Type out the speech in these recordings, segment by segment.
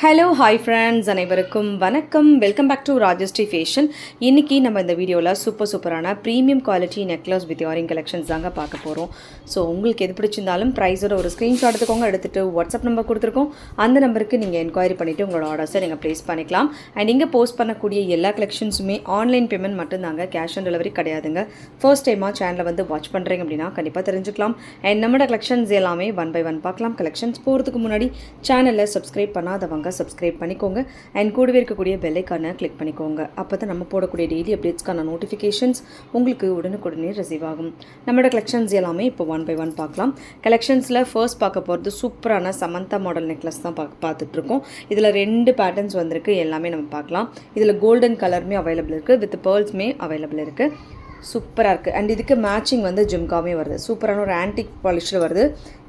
Hello hi friends, அனைவருக்கும் வணக்கம். Welcome back to Rajashree fashion. இன்றைக்கி நம்ம இந்த வீடியோவில் சூப்பரான premium quality necklace with earring collections தாங்க பார்க்க போகிறோம். ஸோ உங்களுக்கு எது பிடிச்சிருந்தாலும் ப்ரைஸோட ஒரு ஸ்க்ரீன்ஷாட் எடுத்துக்கோங்க. எடுத்துகிட்டு வாட்ஸ்அப் நம்பர் கொடுத்துருக்கோம். அந்த நம்பருக்கு நீங்கள் என்கொயரி பண்ணிவிட்டு உங்களோட ஆர்டர்ஸை நீங்கள் ப்ளேஸ் பண்ணிக்கலாம். அண்ட் இங்கே போஸ்ட் பண்ணக்கூடிய எல்லா கலெக்ஷன்ஸுமே ஆன்லைன் பேமெண்ட் மட்டும்தாங்க, கேஷ் ஆன் டெலிவரி கிடையாதுங்க. ஃபர்ஸ்ட் டைமாக சேனலை வந்து வாட்ச் பண்ணுறீங்க அப்படின்னா கண்டிப்பாக தெரிஞ்சுக்கலாம். அண்ட் நம்மளோட கலெக்ஷன்ஸ் எல்லாமே ஒன் பை ஒன் பார்க்கலாம். கலெக்ஷன்ஸ் போகிறதுக்கு முன்னாடி சேனலை சப்ஸ்கிரைப் பண்ணாதவங்க சப்ஸ்கிரைப் பண்ணிக்கோங்க. அண்ட் கூடவே இருக்கக்கூடிய பெல் ஐக்கானை கிளிக் பண்ணிக்கோங்க. அப்போ தான் நம்ம போடக்கூடிய டெய்லி அப்டேட்ஸ்க்கான நோட்டிஃபிகேஷன்ஸ் உங்களுக்கு உடனுக்குடனே ரிசீவ் ஆகும். நம்மளோட கலெக்ஷன்ஸ் எல்லாமே இப்போ ஒன் பை ஒன் பார்க்கலாம். கலெக்ஷன்ஸில் ஃபர்ஸ்ட் பார்க்க போகிறது சூப்பரான சமந்தா மாடல் நெக்லஸ் தான் பார்த்துட்ருக்கோம். இதில் 2 பேட்டர்ன்ஸ் வந்திருக்கு. எல்லாமே நம்ம பார்க்கலாம். இதில் கோல்டன் கலருமே அவைலபிள் இருக்குது, வித் பேர்ல்ஸுமே அவைலபிள் இருக்குது. சூப்பராக இருக்குது. அண்ட் இதுக்கு மேட்சிங் வந்து ஜும்காமே வருது. சூப்பரான ஒரு ஆன்டிக் பாலிஷில் வருது.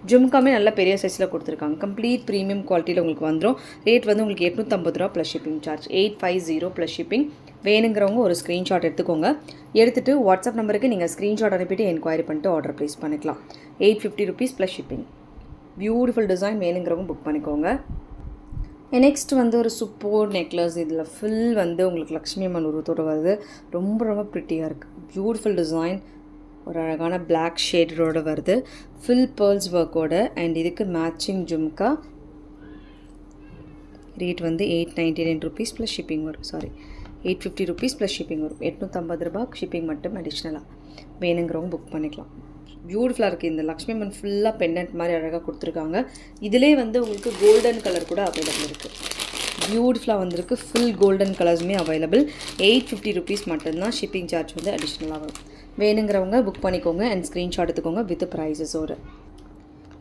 ஜும்காமே நல்ல பெரிய சைஸில் கொடுத்துருக்காங்க. கம்ப்ளீட் ப்ரீமியம் குவாலிட்டியில் உங்களுக்கு வந்துடும். ரேட் வந்து உங்களுக்கு 850 ரூபா plus shipping charge. 850 plus shipping. வேணுங்கிறவங்க ஒரு ஸ்க்ரீன்ஷாட் எடுத்துக்கோங்க. எடுத்துகிட்டு வாட்ஸ்அப் நம்பருக்கு நீங்கள் ஸ்க்ரீன்ஷாட் அனுப்பிட்டு என்கொயரி பண்ணிட்டு ஆர்டர் ப்ளேஸ் பண்ணிக்கலாம். 850 rupees plus shipping. Beautiful design, வேணுங்கிறவங்க புக் பண்ணிக்கோங்க. நெக்ஸ்ட் வந்து ஒரு சூப்பர் நெக்லஸ். இதில் ஃபுல் வந்து உங்களுக்கு லக்ஷ்மி அம்மன் உருவத்தோடு வருது. ரொம்ப ப்ரிட்டியாக இருக்குது. Beautiful design. ஒரு அழகான பிளாக் ஷேடோடு வருது. ஃபுல் பேர்ல்ஸ் ஒர்க்கோட. அண்ட் இதுக்கு மேட்சிங் ஜும்கா. ரேட் வந்து 899 ருபீஸ் ப்ளஸ் ஷிப்பிங் வரும். 850 ருபீஸ் ப்ளஸ் ஷிப்பிங் வரும். 850 ரூபா ஷிப்பிங் மட்டும் அடிஷ்னலாக. வேணுங்கிறவங்க புக் பண்ணிக்கலாம். பியூட்டிஃபுல்லாக இருக்குது. இந்த லக்ஷ்மி அம்மன் ஃபுல்லாக பெண்டன்ட் மாதிரி அழகாக கொடுத்துருக்காங்க. இதிலே வந்து உங்களுக்கு கோல்டன் கலர் கூட அவைலபிள் இருக்குது. பியூட்டிஃபுல்லாக வந்திருக்கு. ஃபுல் கோல்டன் கலர்ஸுமே அவைலபிள். 850 ருபீஸ் மட்டும்தான். ஷிப்பிங் சார்ஜ் வந்து அடிஷ்னலாக வரும். வேணுங்கிறவங்க புக் பண்ணிக்கோங்க. அண்ட் ஸ்க்ரீன்ஷாட் எடுத்துக்கோங்க வித் ப்ரைஸஸோடு.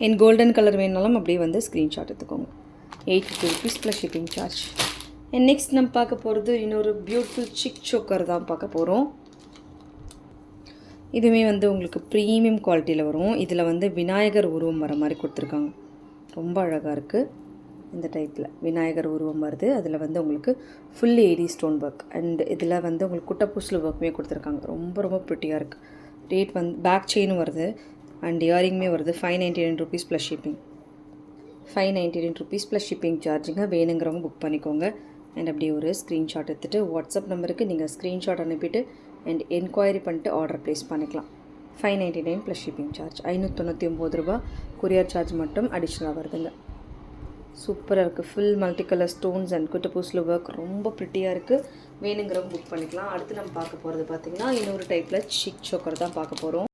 என் கோல்டன் கலர் வேணாலும் அப்படியே வந்து ஸ்க்ரீன்ஷாட் எடுத்துக்கோங்க. 850 rupees plus shipping charge. And next நம்ம பார்க்க போகிறது இன்னொரு பியூட்டிஃபுல் சிக் சோக்கர் தான் பார்க்க போகிறோம். இதுவுமே வந்து உங்களுக்கு ப்ரீமியம் குவாலிட்டியில் வரும். இதில் வந்து விநாயகர் உருவம் வர மாதிரி கொடுத்துருக்காங்க. ரொம்ப அழகாக இருக்குது. இந்த டைப்பில் விநாயகர் உருவம் வருது. அதில் வந்து உங்களுக்கு full AD stone work. And இதில் வந்து உங்களுக்கு குட்டப்பூசில் ஒர்க்குமே கொடுத்துருக்காங்க. ரொம்ப ப்ரிட்டியாக இருக்குது. ரேட் வந்து பேக் செயினும் வருது. அண்ட் இயரிங்குமே வருது. 599 rupees plus shipping. 599 rupees plus shipping சார்ஜுங்க. வேணுங்கிறவங்க புக் பண்ணிக்கோங்க. அண்ட் அப்படியே ஒரு ஸ்க்ரீன்ஷாட் எடுத்துகிட்டு வாட்ஸ்அப் நம்பருக்கு நீங்கள் ஸ்க்ரீன்ஷாட் அனுப்பிட்டு அண்ட் என்கொயரி பண்ணிட்டு ஆர்டர் ப்ளேஸ் பண்ணிக்கலாம். 599 ப்ளஸ் ஷிப்பிங் சார்ஜ். 599 ரூபா கொரியர் சார்ஜ் மட்டும் அடிஷ்னலாக வருதுங்க. சூப்பராக இருக்குது. Full multi colour stones and குட்டப்பூசில் ஒர்க். ரொம்ப ப்ரிட்டியாக இருக்குது. வேணுங்கிறவங்க புக் பண்ணிக்கலாம். அடுத்து நம்ம பார்க்க போகிறது பார்த்திங்கன்னா இன்னொரு டைப்பில் சிக் சோக்கர் தான் பார்க்க போகிறோம்.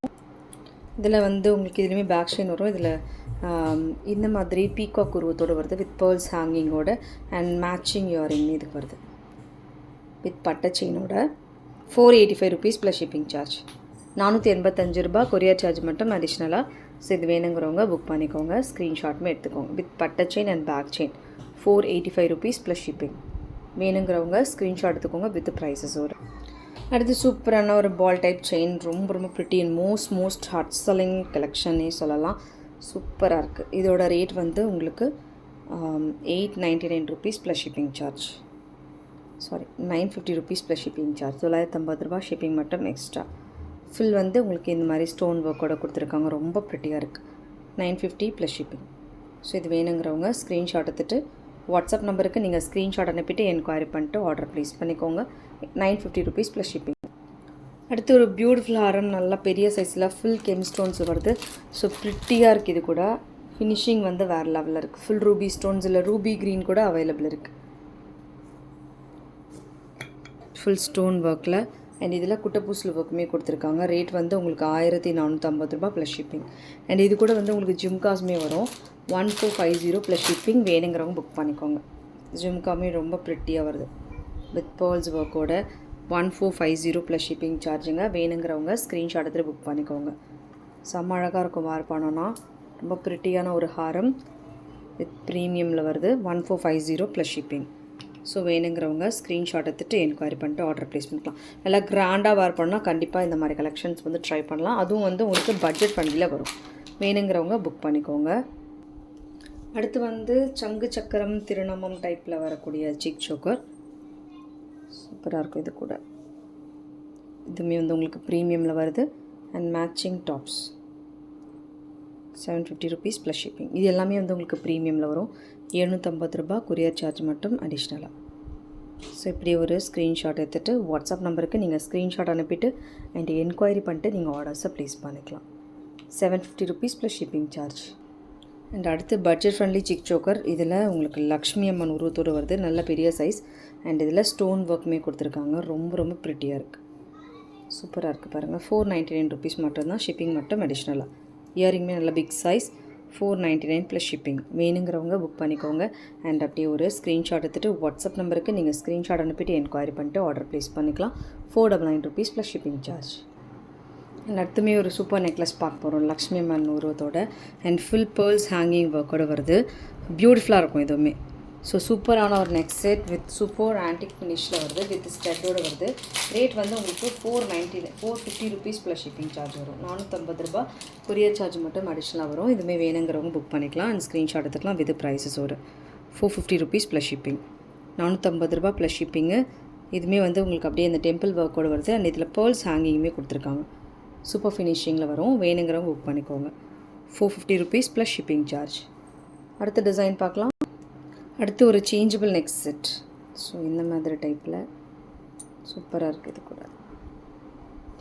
இதில் வந்து உங்களுக்கு இதுலேயுமே பேக் செயின் வரும். இதில் இந்த மாதிரி பீகாக் உருவத்தோடு வருது, வித் பேர்ல்ஸ் ஹேங்கிங்கோட. அண்ட் மேட்சிங் இயரிங் இதுக்கு வருது வித் பட்டை செயினோட. 485 ருபீஸ் ப்ளஸ் ஷிப்பிங் சார்ஜ். 485 ரூபா கொரியர் சார்ஜ் மட்டும் அடிஷ்னலாக. ஸோ இது வேணுங்கிறவங்க புக் பண்ணிக்கோங்க. ஸ்க்ரீன்ஷாட்டுமே எடுத்துக்கோங்க வித் பட்டை chain and back chain. 485 rupees plus shipping. வேணுங்கிறவங்க ஸ்க்ரீன்ஷாட் எடுத்துக்கோங்க வித் ப்ரைஸஸோடு. அடுத்து சூப்பரான ஒரு பால் டைப் செயின். ரொம்ப pretty and most hot selling கலெக்ஷன்னே சொல்லலாம். சூப்பராக இருக்குது. இதோட ரேட் வந்து உங்களுக்கு 899 rupees plus shipping charge. 950 rupees plus shipping charge. 950 ரூபா ஷிப்பிங் மட்டும் எக்ஸ்ட்ரா. ஃபுல் வந்து உங்களுக்கு இந்த மாதிரி ஸ்டோன் ஒர்க்கோட கொடுத்துருக்காங்க. ரொம்ப ப்ரிட்டியாக இருக்குது. 950 ப்ளஸ் ஷிப்பிங். ஸோ இது வேணுங்கிறவங்க ஸ்க்ரீன்ஷாட் எடுத்துகிட்டு வாட்ஸ்அப் நம்பருக்கு நீங்கள் ஸ்க்ரீன்ஷாட் அனுப்பிட்டு என்கொயரி பண்ணிட்டு ஆர்டர் ப்ளேஸ் பண்ணிக்கோங்க. 950 ருபீஸ் ப்ளஸ் ஷிப்பிங். அடுத்து ஒரு பியூட்டிஃபுல் ஹாரம். நல்லா பெரிய சைஸில் ஃபுல் கெம் ஸ்டோன்ஸ் வருது. ஸோ ப்ரிட்டியாக இருக்குது. இது கூட ஃபினிஷிங் வந்து வேறு லெவலில் இருக்குது. ஃபுல் ரூபி ஸ்டோன்ஸ் இல்லை ரூபி க்ரீன் கூட அவைலபிள் இருக்குது. ஃபுல் ஸ்டோன் ஒர்க்கில். அண்ட் இதில் குட்டப்பூசில் ஒர்க்குமே கொடுத்துருக்காங்க. ரேட் வந்து உங்களுக்கு 1450 ரூபா ப்ளஸ் ஷிப்பிங். அண்ட் இது கூட வந்து உங்களுக்கு ஜும்காஸுமே வரும். 1450 ப்ளஸ் ஷிப்பிங். வேணுங்கிறவங்க புக் பண்ணிக்கோங்க. ஜும்காமே ரொம்ப ப்ரிட்டியாக வருது வித் பேர்ல்ஸ் ஒர்க்கோட. 1450 ப்ளஸ் ஷிப்பிங் சார்ஜுங்க. வேணுங்கிறவங்க ஸ்க்ரீன்ஷாட் எடுத்துகிட்டு புக் பண்ணிக்கோங்க. செம்ம அழகாக இருக்கும். வேர் பண்ணோன்னா ரொம்ப ப்ரிட்டியான ஒரு ஹாரம் வித் ப்ரீமியமில் வருது. 1450 ப்ளஸ் ஷிப்பிங். ஸோ வேணுங்கிறவங்க ஸ்க்ரீன்ஷாட் எடுத்துகிட்டு என்கொயரி பண்ணிட்டு ஆர்டர் ப்ளேஸ் பண்ணிக்கலாம். நல்லா கிராண்டாக வேர் பண்ணால் கண்டிப்பாக இந்த மாதிரி கலெக்ஷன்ஸ் வந்து ட்ரை பண்ணலாம். அதுவும் வந்து உங்களுக்கு பட்ஜெட் ஃப்ரெண்ட்லியில் வரும். வேணுங்கிறவங்க புக் பண்ணிக்கோங்க. அடுத்து வந்து சங்கு சக்கரம் திருநமம் டைப்பில் வரக்கூடிய சிக் சோக்கர். சூப்பராக இருக்கும். இது கூட இதுவுமே வந்து உங்களுக்கு ப்ரீமியமில் வருது. And matching tops. 750 rupees plus shipping. இது எல்லாமே வந்து உங்களுக்கு ப்ரீமியமில் வரும். ரூபாய் கொரியர் சார்ஜ் மட்டும் அடிஷ்னலாக. ஸோ இப்படி ஒரு ஸ்க்ரீன்ஷாட் எடுத்துகிட்டு வாட்ஸ்அப் நம்பருக்கு நீங்கள் ஸ்க்ரீன்ஷாட் அனுப்பிட்டு அண்ட் என்கொயரி பண்ணிட்டு நீங்கள் ஆர்டர்ஸை ப்ளேஸ் பண்ணிக்கலாம். ₹750 ப்ளஸ் ஷிப்பிங் சார்ஜ். அண்ட் அடுத்து பட்ஜெட் ஃப்ரெண்ட்லி சிக் சோக்கர். இதில் உங்களுக்கு லக்ஷ்மி அம்மன் உருவத்தோடு வருது, நல்ல பெரிய சைஸ். அண்ட் இதில் ஸ்டோன் ஒர்க்குமே கொடுத்துருக்காங்க, ரொம்ப ரொம்ப ப்ரிட்டியாக இருக்குது, சூப்பராக இருக்குது பாருங்கள். ₹499 மட்டும்தான், ஷிப்பிங் மட்டும் அடிஷ்னலாக. இயரிங்குமே நல்ல பிக் சைஸ், $499 ப்ளஸ் ஷிப்பிங். வேணுங்கிறவங்க புக் பண்ணிக்கோங்க. அண்ட் அப்படியே ஒரு ஸ்க்ரீன்ஷாட் எடுத்துகிட்டு வாட்ஸ்அப் நம்பருக்கு நீங்கள் ஸ்க்ரீன்ஷாட் அனுப்பிட்டு என்கொயரி பண்ணிட்டு ஆர்டர் ப்ளேஸ் பண்ணிக்கலாம். ₹499 ப்ளஸ் ஷிப்பிங் சார்ஜ். அண்ட் அடுத்துமே ஒரு சூப்பர் நெக்லஸ் பார்க்க போகிறோம், லக்ஷ்மி அம்மன் உருவத்தோட. அண்ட் ஃபுல் பேர்ல்ஸ் ஹேங்கிங் ஒர்க்கோடு வருது, பியூட்டிஃபுல்லாக இருக்கும் இதுவுமே. ஸோ சூப்பரான ஒரு neck set with super antique ஃபினிஷில் வருது, வித் ஸ்டட்டோடு வருது. ரேட் வந்து உங்களுக்கு ₹450 ப்ளஸ் ஷிப்பிங் சார்ஜ் வரும். ₹450 கொரியர் சார்ஜ் மட்டும் அடிஷ்னலாக வரும். இதுவுமே வேணுங்கிறவங்க புக் பண்ணிக்கலாம் அண்ட் ஸ்க்ரீன்ஷாட் எடுத்துக்கலாம். வித் ப்ரைஸஸோடு ₹450 ப்ளஸ் ஷிப்பிங். ₹450 plus shipping. இதுவுமே வந்து உங்களுக்கு அப்படியே இந்த டெம்பிள் ஒர்க்கோடு வருது. அண்ட் இதில் பேர்ல்ஸ் ஹேங்கிங்குமே கொடுத்துருக்காங்க, சூப்பர் ஃபினிஷிங்கில் வரும். வேணுங்கிறவங்க புக் பண்ணிக்கோங்க. ₹450 ப்ளஸ் ஷிப்பிங் சார்ஜ். அடுத்த டிசைன் பார்க்கலாம். அடுத்து ஒரு சேஞ்சபிள் நெக் செட். ஸோ இந்த மாதிரி டைப்பில் சூப்பராக இருக்குது. இது கூட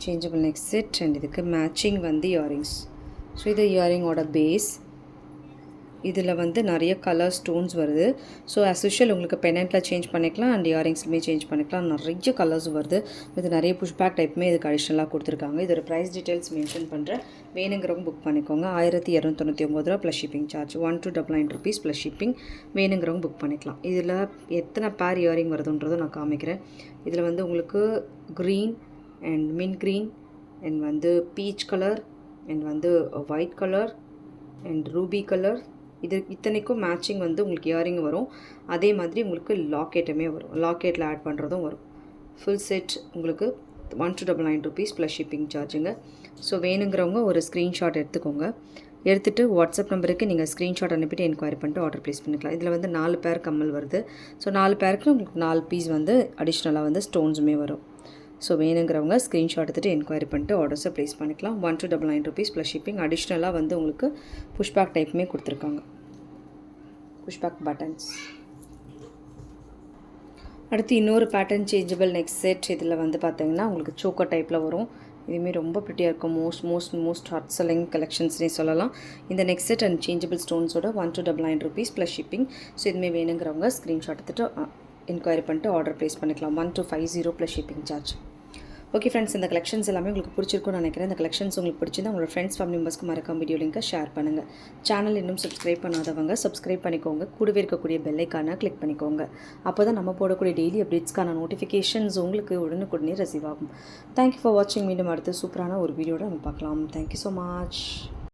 சேஞ்சபிள் நெக் செட் அண்ட் இதுக்கு மேட்சிங் வந்து இயரிங்ஸ். ஸோ இது இயரிங்கோட பேஸ். இதில் வந்து நிறைய கலர் ஸ்டோன்ஸ் வருது. ஸோ ஆஸ் யூஷுவல் உங்களுக்கு பெனண்ட்டில் சேஞ்ச் பண்ணிக்கலாம் அண்ட் இயரிங்ஸ்லுமே சேஞ்ச் பண்ணிக்கலாம். நிறைய கலர்ஸ் வருது. இது நிறைய புஷ்பேக் டைப்புமே இதுக்கு அடிஷ்னலாக கொடுத்துருக்காங்க. இதோட ப்ரைஸ் டீட்டெயில்ஸ் மென்ஷன் பண்ணுறேன், வேணுங்கிறவங்க புக் பண்ணிக்கோங்க. ₹1299 plus shipping charge. ₹1299 plus shipping. வேணுங்கிறவங்க புக் பண்ணிக்கலாம். இதில் எத்தனை பேர் இயரிங் வருதுன்றதும் நான் காமிக்கிறேன். இதில் வந்து உங்களுக்கு green and mint green and வந்து பீச் கலர் அண்ட் வந்து white colour and ruby colour, இது இத்தனைக்கும் மேட்சிங் வந்து உங்களுக்கு இயரிங் வரும். அதே மாதிரி உங்களுக்கு லாக்கெட்டுமே வரும், லாக்கெட்டில் ஆட் பண்ணுறதும் வரும். ஃபுல் செட் உங்களுக்கு ₹1299 ப்ளஸ் ஷிப்பிங் சார்ஜுங்க. ஸோ வேணுங்கிறவங்க ஒரு ஸ்க்ரீன்ஷாட் எடுத்துக்கோங்க. எடுத்துகிட்டு வாட்ஸ்அப் நம்பருக்கு நீங்கள் ஸ்க்ரீன்ஷாட் அனுப்பிட்டு என்கொயரி பண்ணிட்டு ஆர்டர் ப்ளேஸ் பண்ணிக்கலாம். இதில் வந்து 4 பேர் கம்மல் வருது. ஸோ 4 பேருக்கு உங்களுக்கு 4 பீஸ் வந்து அடிஷ்னலாக வந்து ஸ்டோன்ஸுமே வரும். ஸோ வேணுங்கிறவங்க ஸ்க்ரீன்ஷாட் எடுத்துகிட்டு என்கொயரி பண்ணிட்டு ஆர்டர்ஸை ப்ளேஸ் பண்ணிக்கலாம். ₹1299 ப்ளஸ் ஷிப்பிங். அடிஷ்னலாக வந்து உங்களுக்கு புஷ்பேக் டைப்புமே கொடுத்துருக்காங்க, புஷ்பேக் பட்டன்ஸ். அடுத்து இன்னொரு பேட்டர்ன் சேஞ்சபிள் நெக் செட். இதில் வந்து பார்த்தீங்கன்னா உங்களுக்கு சோக்கர் டைப்பில் வரும். இதுவுமே ரொம்ப ப்ரிட்டியாக இருக்கும், மோஸ்ட் ஹாட் செல்லிங் கலெக்ஷன்ஸ்னே சொல்லலாம். இந்த நெக் செட் அண்ட் சேஞ்சபிள் ஸ்டோன்ஸோட ₹1299 ப்ளஸ் ஷிப்பிங். ஸோ இதுவுமே வேணுங்கிறவங்க ஸ்க்ரீன்ஷாட் எடுத்துகிட்டு என்கொயரி பண்ணிட்டு ஆர்டர் ப்ளேஸ் பண்ணிக்கலாம். $1250 plus shipping charge. Okay friends, இந்த கலெக்ஷன்ஸ் எல்லாமே உங்களுக்கு பிடிச்சிருக்கும்னு நினைக்கிறேன். இந்த கலெக்ஷன்ஸ் உங்களுக்கு பிடிச்சிருந்தா உங்களோட ஃப்ரெண்ட்ஸ் ஃபேமிலி மெம்பர்ஸ்க்கு மறக்காம வீடியோ லிங்கை ஷேர் பண்ணுங்கள். சேனல் இன்னும் சப்ஸ்கிரைப் பண்ணாதவங்க சப்ஸ்கிரைப் பண்ணிக்கோங்க. கூடவே இருக்கக்கூடிய பெல் ஐக்கானை கிளிக் பண்ணிக்கோங்க. அப்போ தான் நம்ம போடக்கூடிய டெய்லி அப்டேட்ஸ்க்கான நோட்டிஃபிகேஷன்ஸ் உங்களுக்கு உடனுக்குடனே ரிசீவ் ஆகும். தேங்க்யூ ஃபார் வாட்சிங். மீண்டும் அடுத்து சூப்பரான ஒரு வீடியோட நம்ம பார்க்கலாம். Thank you so much.